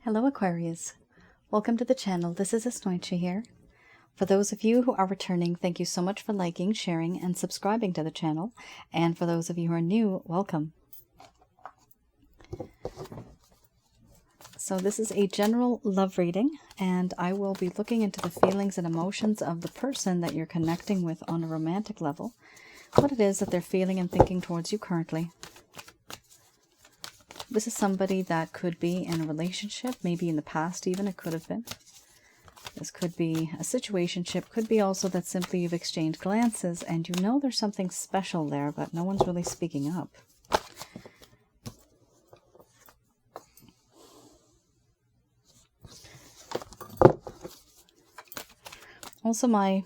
Hello Aquarius, welcome to the channel. This is Asnointia here. For those of you who are returning, thank you so much for liking, sharing, and subscribing to the channel. And for those of you who are new, welcome. So this is a general love reading, and I will be looking into the feelings and emotions of the person that you're connecting with on a romantic level. What it is that they're feeling and thinking towards you currently. This is somebody that could be in a relationship, maybe in the past even it could have been. This could be a situationship, could be also that simply you've exchanged glances and you know there's something special there, but no one's really speaking up. Also, my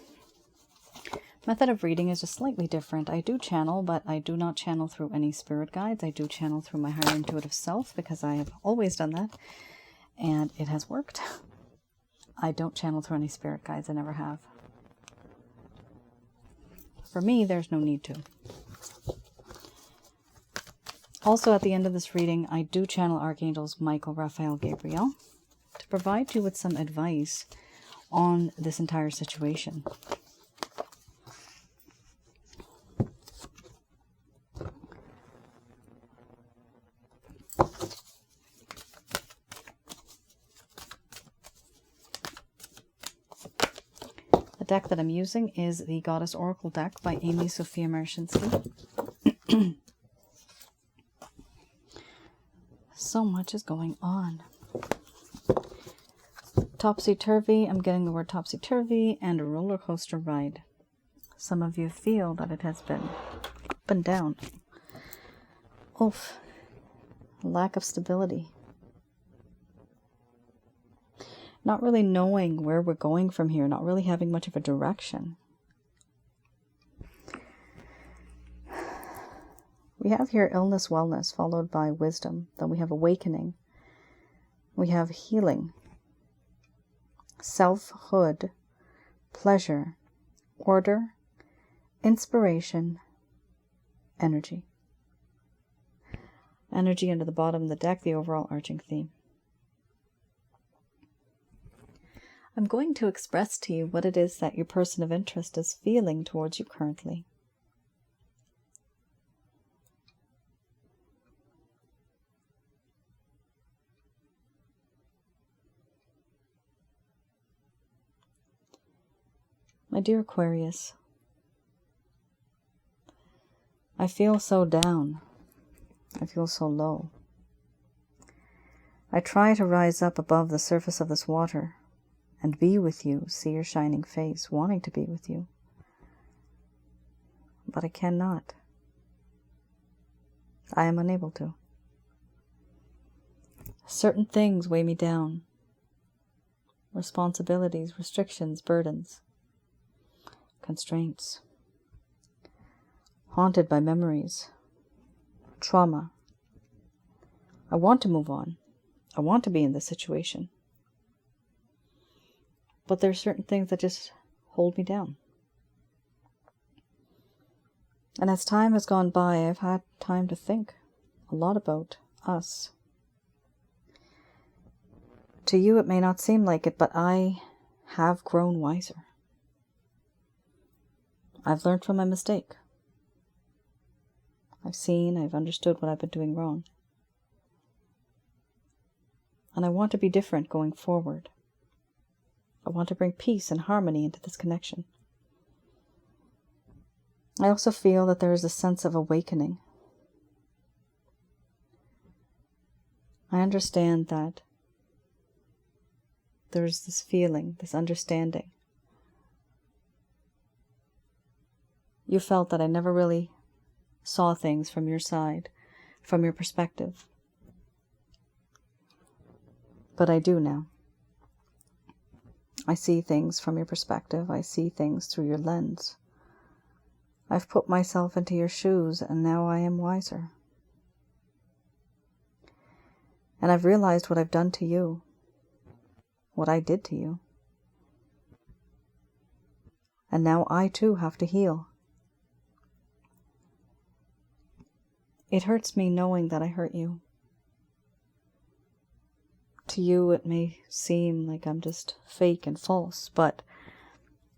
method of reading is just slightly different. I do channel, but I do not channel through any spirit guides. I do channel through my higher intuitive self because I have always done that, and it has worked. I don't channel through any spirit guides. I never have. For me, there's no need to. Also, at the end of this reading, I do channel Archangels Michael, Raphael, Gabriel to provide you with some advice on this entire situation. The deck that I'm using is the Goddess Oracle deck by Amy Sophia Marashinsky. So much is going on. Topsy-turvy, I'm getting the word topsy-turvy, and a roller coaster ride. Some of you feel that it has been up and down. Oof. Lack of stability. Not really knowing where we're going from here, not really having much of a direction. We have here illness, wellness, followed by wisdom. Then we have awakening. We have healing. Selfhood, pleasure, order, inspiration, energy. Energy under the bottom of the deck, the overall arching theme. I'm going to express to you what it is that your person of interest is feeling towards you currently. My dear Aquarius, I feel so down. I feel so low. I try to rise up above the surface of this water and be with you, see your shining face, wanting to be with you. But I cannot. I am unable to. Certain things weigh me down. Responsibilities, restrictions, burdens. Constraints, haunted by memories, trauma. I want to move on. I want to be in this situation. But there are certain things that just hold me down. And as time has gone by, I've had time to think a lot about us. To you, it may not seem like it, but I have grown wiser. I've learned from my mistake. I've understood what I've been doing wrong. And I want to be different going forward. I want to bring peace and harmony into this connection. I also feel that there is a sense of awakening. I understand that there's this feeling, this understanding. You felt that I never really saw things from your side, from your perspective. But I do now. I see things from your perspective. I see things through your lens. I've put myself into your shoes, and now I am wiser. And I've realized what I've done to you, what I did to you. And now I too have to heal. It hurts me knowing that I hurt you. To you, it may seem like I'm just fake and false, but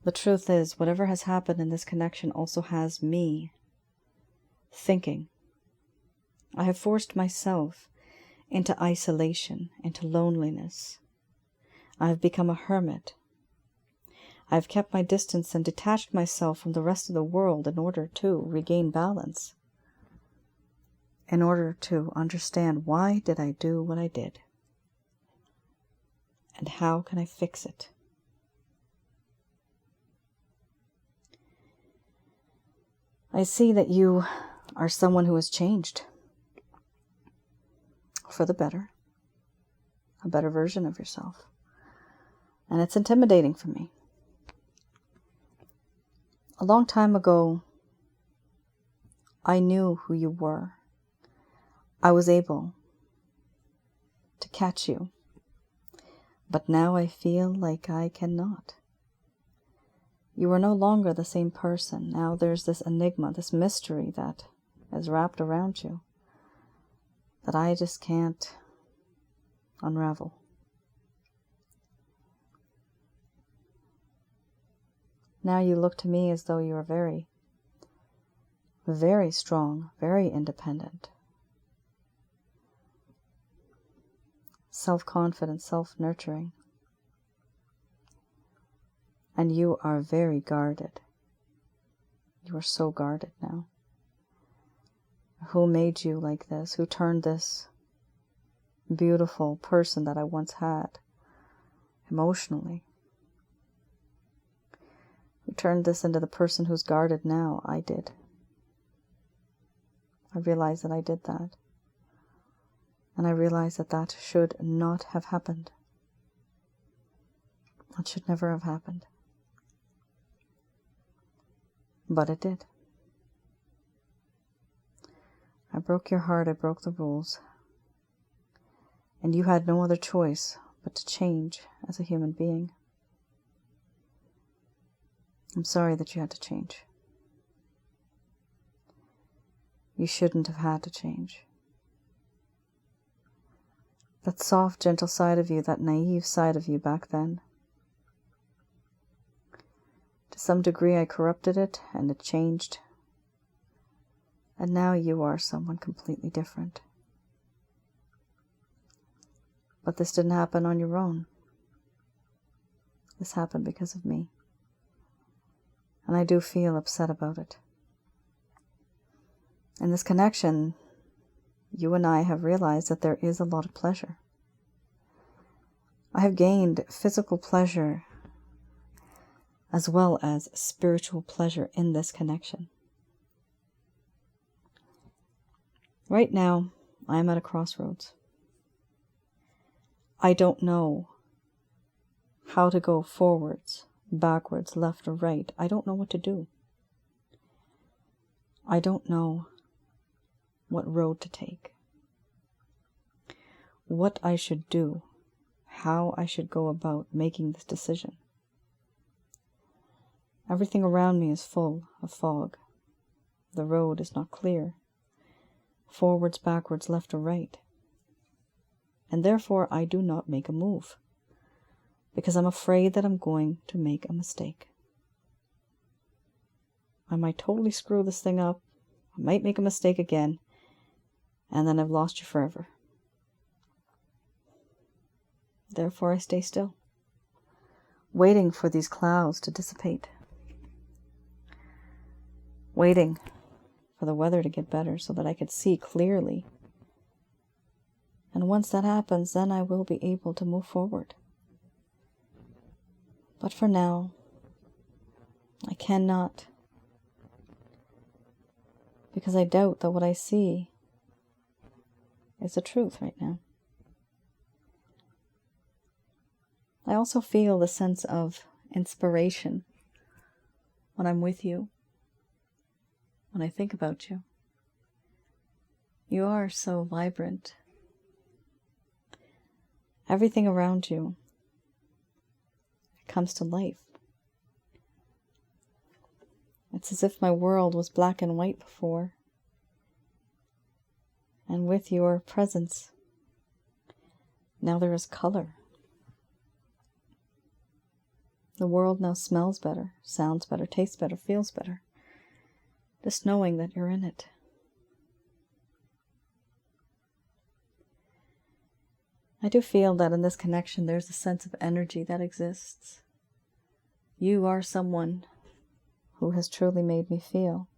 the truth is, whatever has happened in this connection also has me thinking. I have forced myself into isolation, into loneliness. I have become a hermit. I have kept my distance and detached myself from the rest of the world in order to regain balance, in order to understand why did I do what I did, and how can I fix it. I see that you are someone who has changed for the better, a better version of yourself. And it's intimidating for me. A long time ago, I knew who you were. I was able to catch you. But now I feel like I cannot. You are no longer the same person. Now there's this enigma, this mystery that is wrapped around you that I just can't unravel. Now you look to me as though you are very, very strong, very independent, self-confident, self-nurturing. And you are very guarded. You are so guarded now. Who made you like this? Who turned this beautiful person that I once had emotionally? Who turned this into the person who's guarded now? I did. I realized that I did that. And I realized that that should not have happened. That should never have happened. But it did. I broke your heart, I broke the rules. And you had no other choice but to change as a human being. I'm sorry that you had to change. You shouldn't have had to change. That soft, gentle side of you, that naive side of you back then, to some degree I corrupted it and it changed. And now you are someone completely different. But this didn't happen on your own. This happened because of me. And I do feel upset about it. In this connection, you and I have realized that there is a lot of pleasure. I have gained physical pleasure as well as spiritual pleasure in this connection. Right now, I am at a crossroads. I don't know how to go forwards, backwards, left or right. I don't know what to do. I don't know what road to take, what I should do, how I should go about making this decision. Everything around me is full of fog. The road is not clear. Forwards, backwards, left or right. And therefore I do not make a move, because I'm afraid that I'm going to make a mistake. I might totally screw this thing up, I might make a mistake again, and then I've lost you forever. Therefore I stay still, waiting for these clouds to dissipate, waiting for the weather to get better so that I could see clearly. And once that happens, then I will be able to move forward. But for now, I cannot, because I doubt that what I see is the truth right now. I also feel the sense of inspiration when I'm with you, when I think about you. You are so vibrant. Everything around you comes to life. It's as if my world was black and white before. And with your presence, Now there is color. The world now smells better, sounds better, tastes better, feels better. Just knowing that you're in it. I do feel that in this connection there's a sense of energy that exists. You are someone who has truly made me feel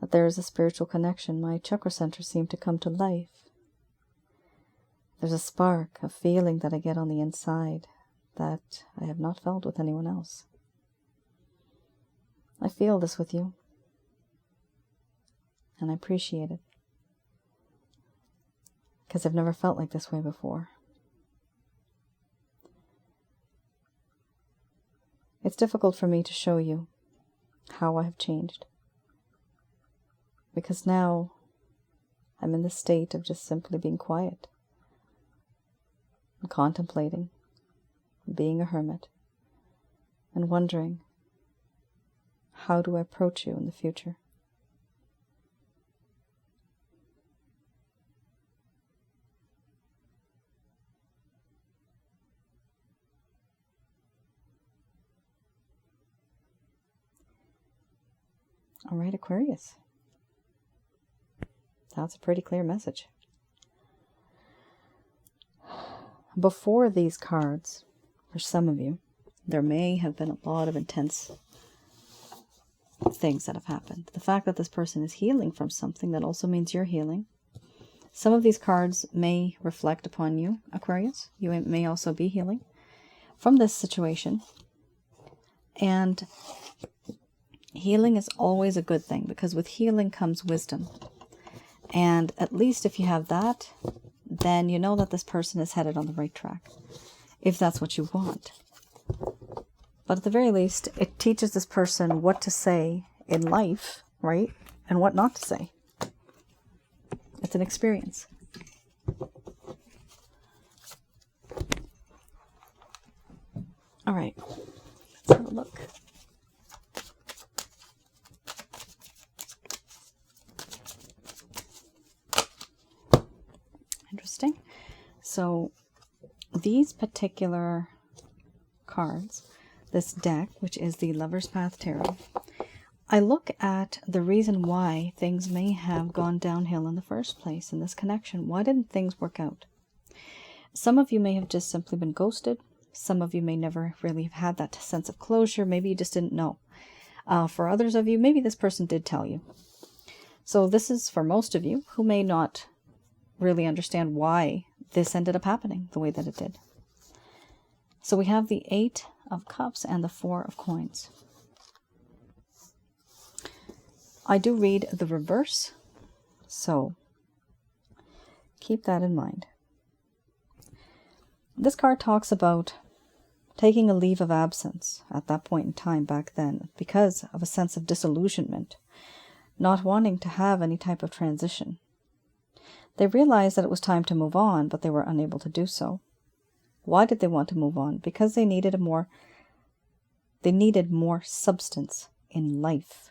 that there is a spiritual connection. My chakra centers seem to come to life. There's a spark, a feeling that I get on the inside that I have not felt with anyone else. I feel this with you, and I appreciate it, because I've never felt like this way before. It's difficult for me to show you how I have changed, because now I'm in the state of just simply being quiet and contemplating, being a hermit, and wondering, how do I approach you in the future? All right, Aquarius. That's a pretty clear message. Before these cards, for some of you, there may have been a lot of intense things that have happened. The fact that this person is healing from something, that also means you're healing. Some of these cards may reflect upon you, Aquarius. You may also be healing from this situation. And healing is always a good thing, because with healing comes wisdom. And at least if you have that, then you know that this person is headed on the right track, if that's what you want. But at the very least, it teaches this person what to say in life, right? And what not to say. It's an experience. All right, let's have a look. Interesting. So these particular cards, this deck, which is the Lover's Path Tarot, I look at the reason why things may have gone downhill in the first place in this connection. Why didn't things work out? Some of you may have just simply been ghosted. Some of you may never really have had that sense of closure. Maybe you just didn't know. For others of you, maybe this person did tell you. So this is for most of you who may not really understand why this ended up happening the way that it did. So we have the 8 of Cups and the 4 of Coins. I do read the reverse, so keep that in mind. This card talks about taking a leave of absence at that point in time back then because of a sense of disillusionment, not wanting to have any type of transition. They realized that it was time to move on, but they were unable to do so. Why did they want to move on? Because they needed more substance in life,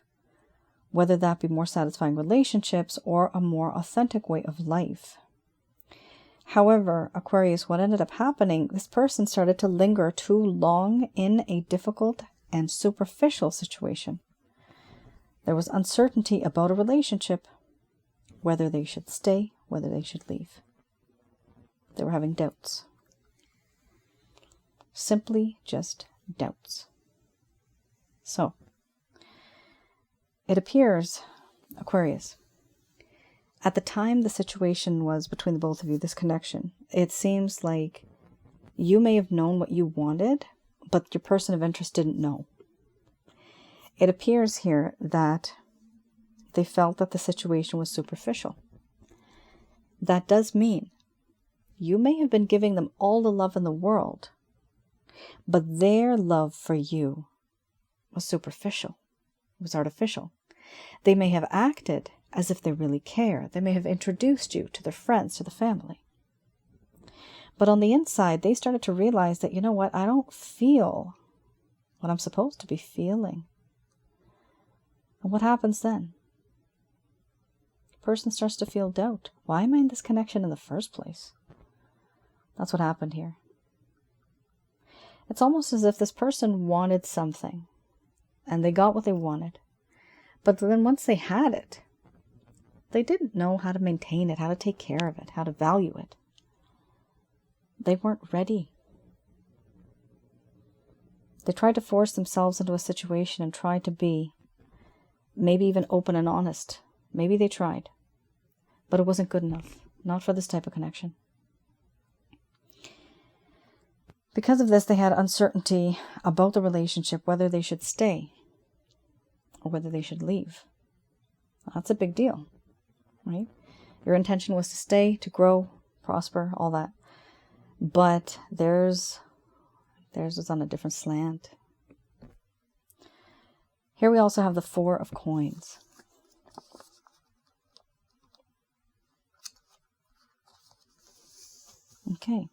whether that be more satisfying relationships or a more authentic way of life. However, Aquarius, what ended up happening, this person started to linger too long in a difficult and superficial situation. There was uncertainty about a relationship, whether they should stay, whether they should leave. They were having doubts. Simply just doubts. So, it appears, Aquarius, at the time the situation was between the both of you, this connection, it seems like you may have known what you wanted, but your person of interest didn't know. It appears here that they felt that the situation was superficial. That does mean you may have been giving them all the love in the world, but their love for you was superficial. It was artificial. They may have acted as if they really care. They may have introduced you to their friends, to the family. But on the inside, they started to realize that, you know what, I don't feel what I'm supposed to be feeling. And what happens then? The person starts to feel doubt. Why am I in this connection in the first place? That's what happened here. It's almost as if this person wanted something and they got what they wanted. But then once they had it, they didn't know how to maintain it, how to take care of it, how to value it. They weren't ready. They tried to force themselves into a situation and tried to be maybe even open and honest. Maybe they tried, but it wasn't good enough. Not for this type of connection. Because of this, they had uncertainty about the relationship, whether they should stay or whether they should leave. That's a big deal, right? Your intention was to stay, to grow, prosper, all that. But theirs was on a different slant. Here we also have the Four of Coins. Okay.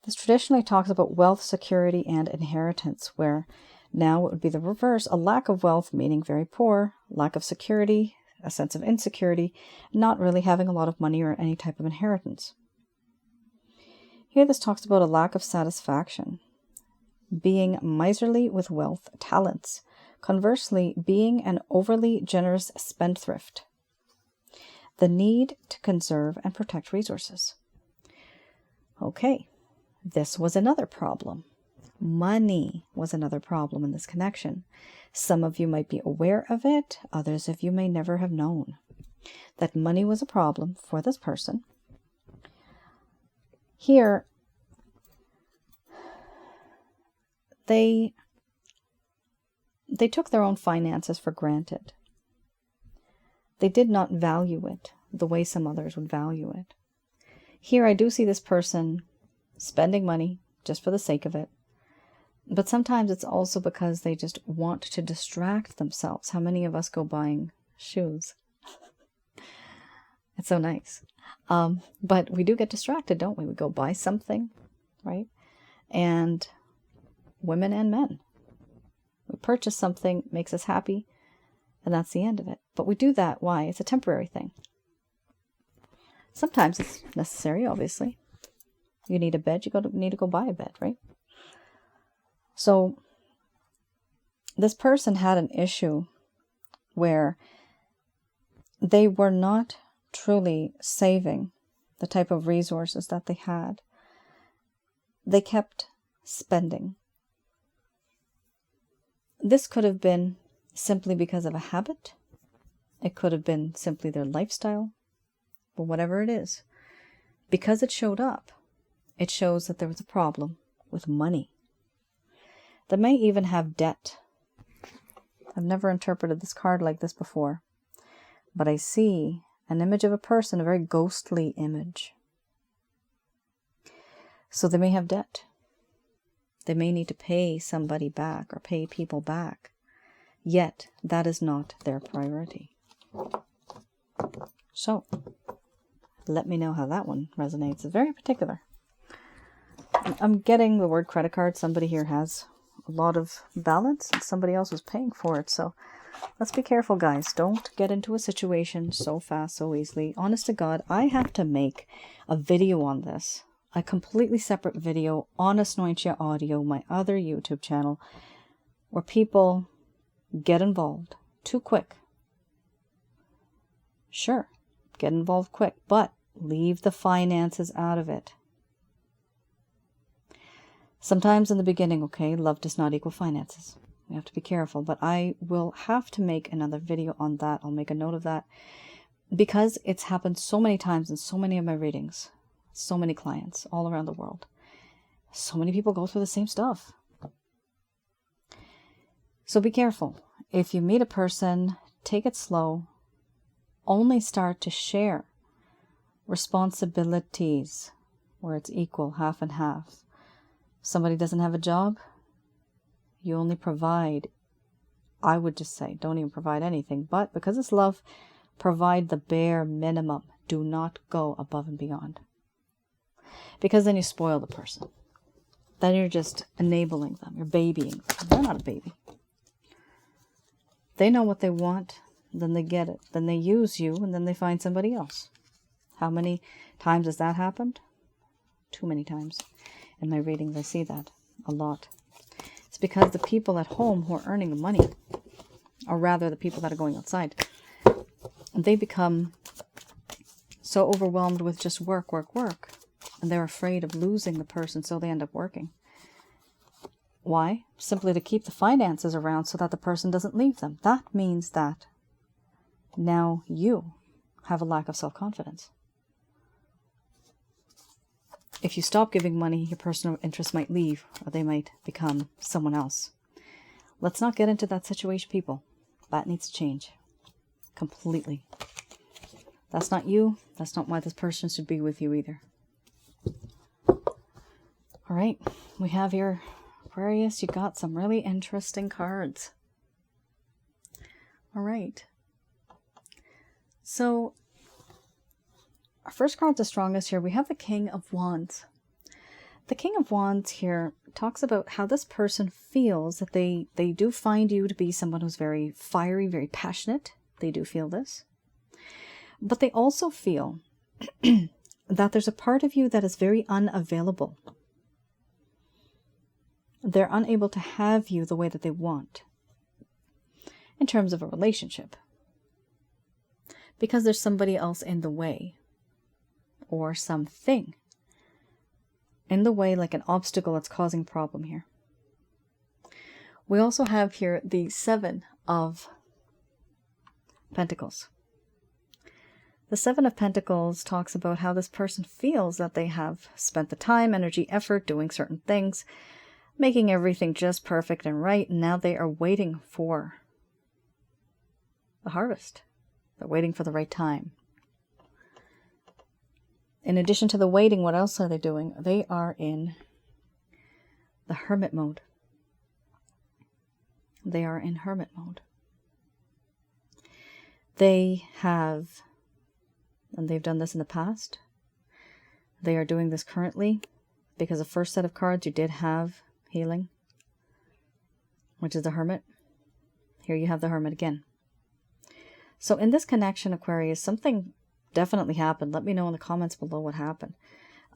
This traditionally talks about wealth, security, and inheritance, where now it would be the reverse, a lack of wealth, meaning very poor, lack of security, a sense of insecurity, not really having a lot of money or any type of inheritance. Here this talks about a lack of satisfaction, being miserly with wealth, talents, conversely, being an overly generous spendthrift, the need to conserve and protect resources. Okay. This was another problem. Money was another problem in this connection. Some of you might be aware of it. Others of you may never have known that money was a problem for this person. Here, they took their own finances for granted. They did not value it the way some others would value it. Here, I do see this person spending money just for the sake of it. But sometimes it's also because they just want to distract themselves. How many of us go buying shoes? It's so nice. But we do get distracted, don't we? We go buy something, right? And women and men. We purchase something, makes us happy, and that's the end of it. But we do that. Why? It's a temporary thing. Sometimes it's necessary, obviously. You need a bed, you need to go buy a bed, right? So this person had an issue where they were not truly saving the type of resources that they had. They kept spending. This could have been simply because of a habit. It could have been simply their lifestyle. But whatever it is, because it showed up, it shows that there was a problem with money. They may even have debt. I've never interpreted this card like this before, but I see an image of a person, a very ghostly image. So they may have debt. They may need to pay somebody back or pay people back. Yet, that is not their priority. So, let me know how that one resonates. It's very particular. I'm getting the word credit card. Somebody here has a lot of balance and somebody else was paying for it. So let's be careful, guys. Don't get into a situation so fast, so easily. Honest to God, I have to make a video on this. A completely separate video on Asnointia Audio, my other YouTube channel, where people get involved too quick. Sure, get involved quick, but leave the finances out of it. Sometimes in the beginning, okay, love does not equal finances. We have to be careful, but I will have to make another video on that. I'll make a note of that because it's happened so many times in so many of my readings, so many clients all around the world. So many people go through the same stuff. So be careful. If you meet a person, take it slow. Only start to share responsibilities where it's equal, half and half. Somebody doesn't have a job, you only provide, I would just say, don't even provide anything. But because it's love, provide the bare minimum. Do not go above and beyond. Because then you spoil the person. Then you're just enabling them. You're babying them. They're not a baby. They know what they want, then they get it. Then they use you, and then they find somebody else. How many times has that happened? Too many times. In my readings, I see that a lot. It's because the people at home who are earning the money, or rather the people that are going outside, they become so overwhelmed with just work, and they're afraid of losing the person, so they end up working. Why? Simply to keep the finances around so that the person doesn't leave them. That means that now you have a lack of self-confidence. If you stop giving money, your personal interest might leave, or they might become someone else. Let's not get into that situation, people. That needs to change. Completely. That's not you. That's not why this person should be with you either. All right. We have your Aquarius. You got some really interesting cards. All right. So, our first card's the strongest here. We have the King of Wands. The King of Wands here talks about how this person feels that they do find you to be someone who's very fiery, very passionate. They do feel this. But they also feel that there's a part of you that is very unavailable. They're unable to have you the way that they want in terms of a relationship, because there's somebody else in the way, or something in the way, like an obstacle that's causing a problem here. We also have here the Seven of Pentacles. The Seven of Pentacles talks about how this person feels that they have spent the time, energy, effort doing certain things, making everything just perfect and right, and now they are waiting for the harvest. They're waiting for the right time. In addition to the waiting, what else are they doing? They are in the hermit mode. They are in hermit mode. They have, and they've done this in the past, they are doing this currently, because the first set of cards you did have healing, which is the Hermit. Here you have the Hermit again. So in this connection, Aquarius, something definitely happened. Let me know in the comments below what happened.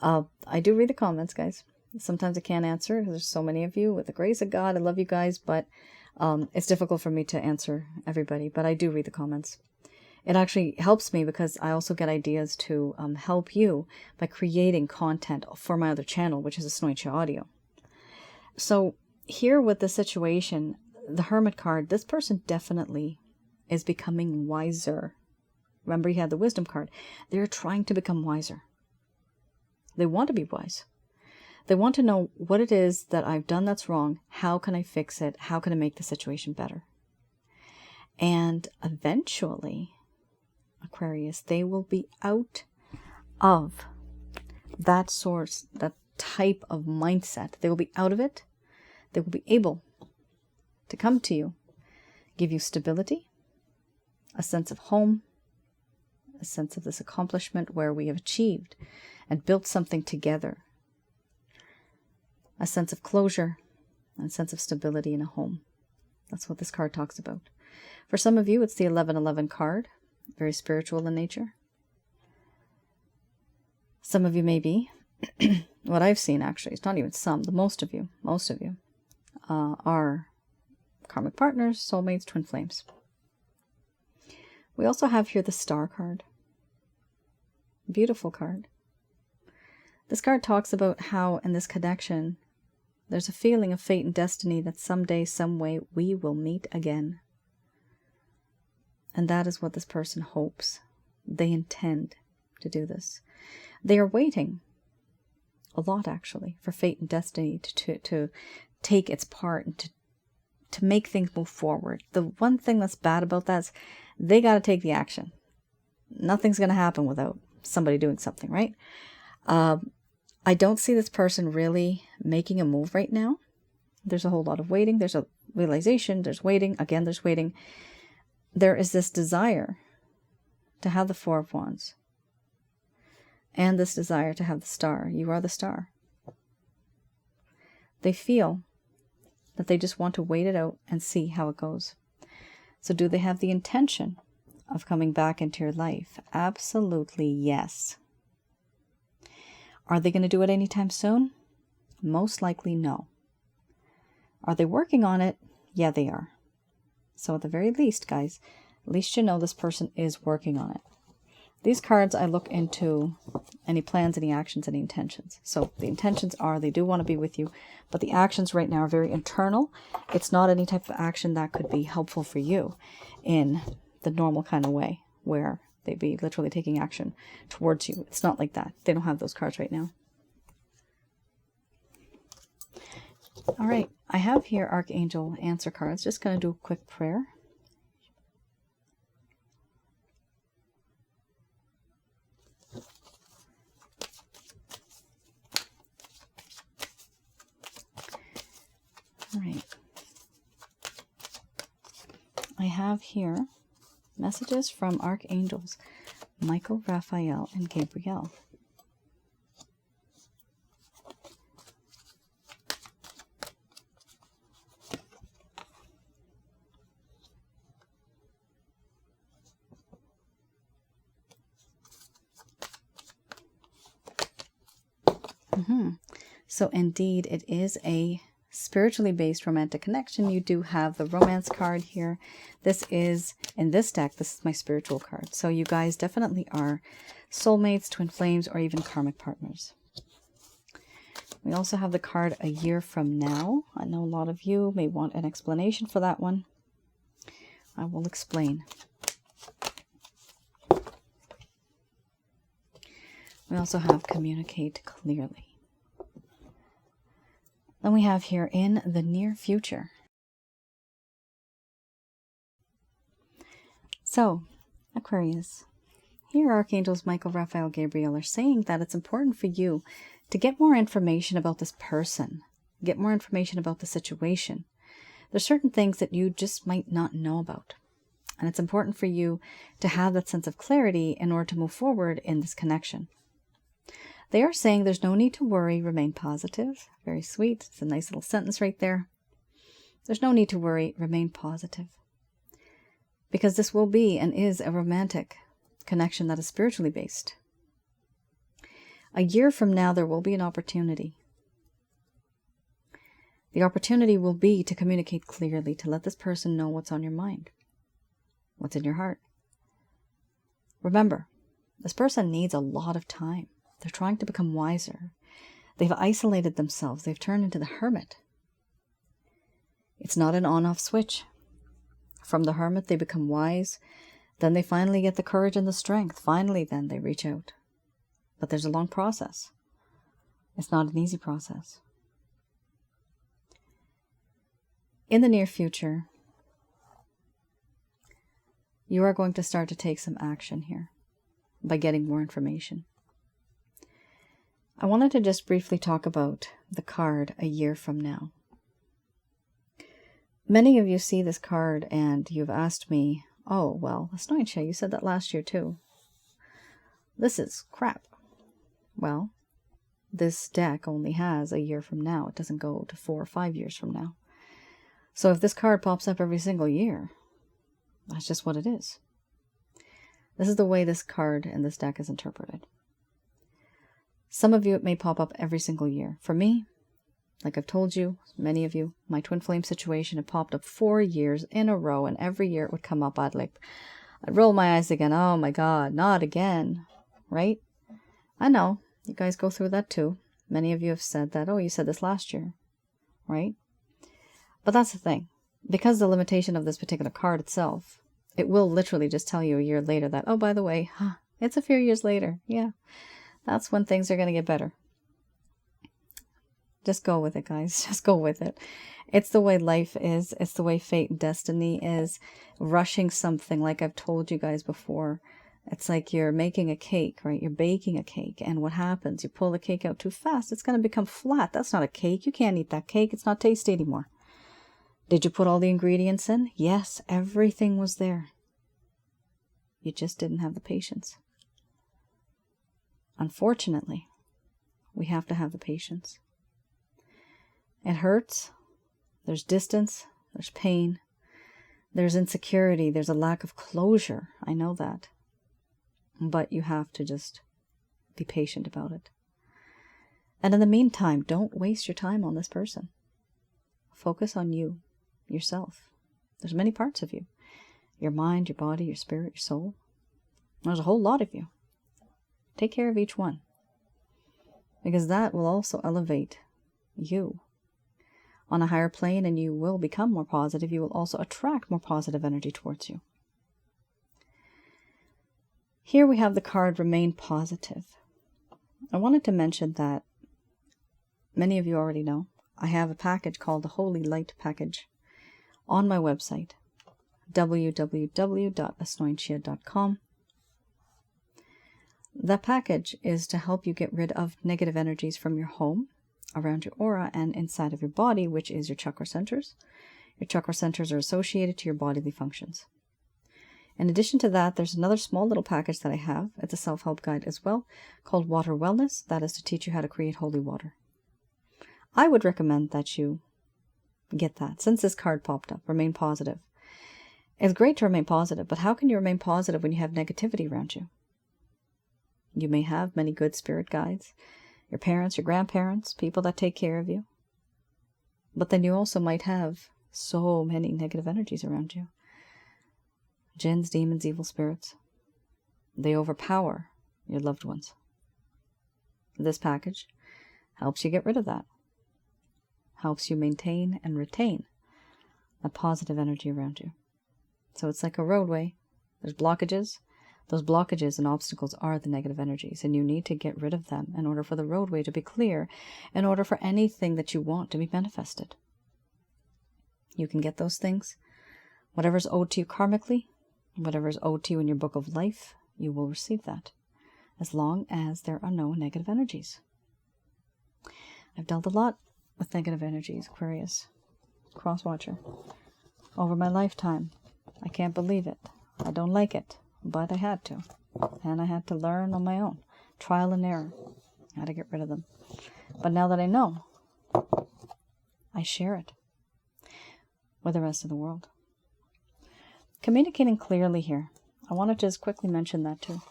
I do read the comments, guys. Sometimes I can't answer because there's so many of you. With the grace of God, I love you guys, but it's difficult for me to answer everybody, but I do read the comments. It actually helps me because I also get ideas to help you by creating content for my other channel, which is Asnointia Audio. So here with the situation, the Hermit card, this person definitely is becoming wiser. Remember, you had the Wisdom card. They're trying to become wiser. They want to be wise. They want to know what it is that I've done that's wrong. How can I fix it? How can I make the situation better? And eventually, Aquarius, they will be out of that source, that type of mindset. They will be out of it. They will be able to come to you, give you stability, a sense of home, a sense of this accomplishment where we have achieved and built something together, a sense of closure, and a sense of stability in a home. That's what this card talks about. For some of you, it's the 1111 card, very spiritual in nature. Some of you may be, what I've seen actually, it's not even some, most of you are karmic partners, soulmates, twin flames. We also have here the Star card. Beautiful card. This card talks about how in this connection, there's a feeling of fate and destiny that someday, some way, we will meet again. And that is what this person hopes. They intend to do this. They are waiting a lot, actually, for fate and destiny to take its part and to make things move forward. The one thing that's bad about that is they got to take the action. Nothing's going to happen without somebody doing something, right? I don't see this person really making a move right now. There's a whole lot of waiting. There's a realization. There's waiting. Again, there's waiting. There is this desire to have the Four of Wands. And this desire to have the Star. You are the Star. They feel that they just want to wait it out and see how it goes. So do they have the intention of coming back into your life? Absolutely yes. Are they going to do it anytime soon? Most likely no. Are they working on it? Yeah, they are. So at the very least, guys, at least you know this person is working on it. These cards, I look into any plans, any actions, any intentions. So the intentions are they do want to be with you, but the actions right now are very internal. It's not any type of action that could be helpful for you in the normal kind of way where they'd be literally taking action towards you. It's not like that. They don't have those cards right now. All right, I have here Archangel answer cards. Just going to do a quick prayer. All right. I have here messages from Archangels Michael, Raphael, and Gabriel. So indeed, it is a spiritually based romantic connection. You do have the romance card here. This is, in this deck, this is my spiritual card. So you guys definitely are soulmates, twin flames, or even karmic partners. We also have the card a year from now. I know a lot of you may want an explanation for that one. I will explain. We also have communicate clearly. Then we have here in the near future. So, Aquarius, here Archangels Michael, Raphael, Gabriel are saying that it's important for you to get more information about this person, get more information about the situation. There's certain things that you just might not know about. And it's important for you to have that sense of clarity in order to move forward in this connection. They are saying there's no need to worry, remain positive. Very sweet. It's a nice little sentence right there. There's no need to worry, remain positive. Because this will be and is a romantic connection that is spiritually based. A year from now, there will be an opportunity. The opportunity will be to communicate clearly, to let this person know what's on your mind, what's in your heart. Remember, this person needs a lot of time. They're trying to become wiser. They've isolated themselves. They've turned into the hermit. It's not an on-off switch. From the hermit, they become wise. Then they finally get the courage and the strength. Finally, then they reach out. But there's a long process. It's not an easy process. In the near future, you are going to start to take some action here by getting more information. I wanted to just briefly talk about the card a year from now. Many of you see this card and you've asked me, oh, well, Asnointia, you said that last year too. This is crap. Well, this deck only has a year from now. It doesn't go to 4 or 5 years from now. So if this card pops up every single year, that's just what it is. This is the way this card in this deck is interpreted. Some of you, it may pop up every single year. For me, like I've told you, many of you, my twin flame situation, it popped up 4 years in a row, and every year it would come up. I'd roll my eyes again. Oh my God, not again, right? I know, you guys go through that too. Many of you have said that, oh, you said this last year, right? But that's the thing. Because the limitation of this particular card itself, it will literally just tell you a year later that, oh, by the way, it's a few years later. Yeah. That's when things are going to get better. Just go with it, guys. Just go with it. It's the way life is. It's the way fate and destiny is. Rushing something, like I've told you guys before. It's like you're making a cake, right? You're baking a cake. And what happens? You pull the cake out too fast. It's going to become flat. That's not a cake. You can't eat that cake. It's not tasty anymore. Did you put all the ingredients in? Yes, everything was there. You just didn't have the patience. Unfortunately, we have to have the patience. It hurts. There's distance. There's pain. There's insecurity. There's a lack of closure. I know that. But you have to just be patient about it. And in the meantime, don't waste your time on this person. Focus on you, yourself. There's many parts of you. Your mind, your body, your spirit, your soul. There's a whole lot of you. Take care of each one. Because that will also elevate you on a higher plane, and you will become more positive. You will also attract more positive energy towards you. Here we have the card Remain Positive. I wanted to mention that many of you already know I have a package called the Holy Light Package on my website, www.asnointia.com. That package is to help you get rid of negative energies from your home, around your aura, and inside of your body, which is your chakra centers. Your chakra centers are associated to your bodily functions. In addition to that, there's another small little package that I have. It's a self-help guide as well, called Water Wellness. That is to teach you how to create holy water. I would recommend that you get that, since this card popped up, Remain Positive. It's great to remain positive, but how can you remain positive when you have negativity around you? You may have many good spirit guides, your parents, your grandparents, people that take care of you. But then you also might have so many negative energies around you. Jinns, demons, evil spirits. They overpower your loved ones. This package helps you get rid of that. Helps you maintain and retain that positive energy around you. So it's like a roadway. There's blockages. Those blockages and obstacles are the negative energies, and you need to get rid of them in order for the roadway to be clear, in order for anything that you want to be manifested. You can get those things. Whatever's owed to you karmically, whatever's owed to you in your book of life, you will receive that, as long as there are no negative energies. I've dealt a lot with negative energies, Aquarius, Crosswatcher, over my lifetime. I can't believe it. I don't like it, but I had to. And I had to learn on my own. Trial and error. How to get rid of them. But now that I know, I share it with the rest of the world. Communicating clearly here. I want to just quickly mention that too.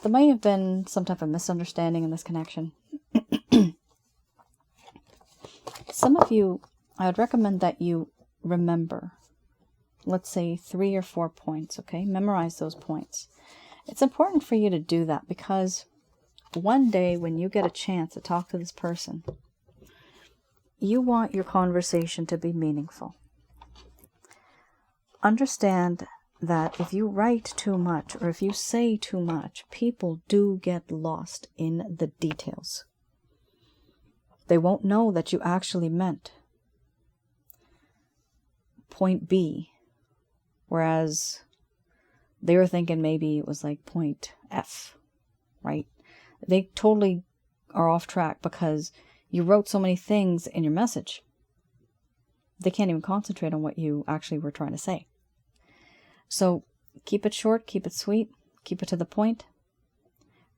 There may have been some type of misunderstanding in this connection. Some of you, I would recommend that you remember, let's say 3 or 4 points, okay? Memorize those points. It's important for you to do that because one day when you get a chance to talk to this person, you want your conversation to be meaningful. Understand that if you write too much or if you say too much, people do get lost in the details. They won't know that you actually meant point B, whereas they were thinking maybe it was like point F, right? They totally are off track because you wrote so many things in your message. They can't even concentrate on what you actually were trying to say. So keep it short, keep it sweet, keep it to the point.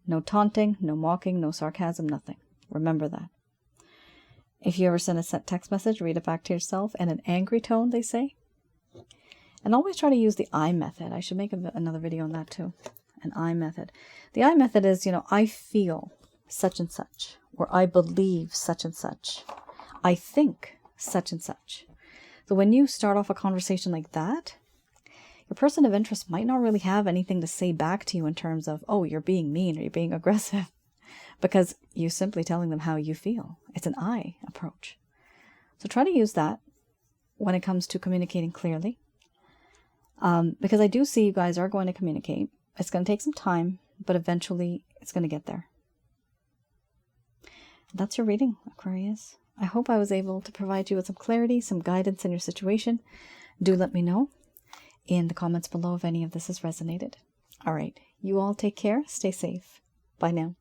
No taunting, no mocking, no sarcasm, nothing. Remember that. If you ever send a text message, read it back to yourself in an angry tone, they say. And always try to use the I method. I should make another video on that too. An I method. The I method is, I feel such and such, or I believe such and such. I think such and such. So when you start off a conversation like that, your person of interest might not really have anything to say back to you in terms of, oh, you're being mean or you're being aggressive. Because you're simply telling them how you feel. It's an I approach. So try to use that when it comes to communicating clearly. Because I do see you guys are going to communicate. It's going to take some time, but eventually it's going to get there. That's your reading, Aquarius. I hope I was able to provide you with some clarity, some guidance in your situation. Do let me know in the comments below if any of this has resonated. All right. You all take care. Stay safe. Bye now.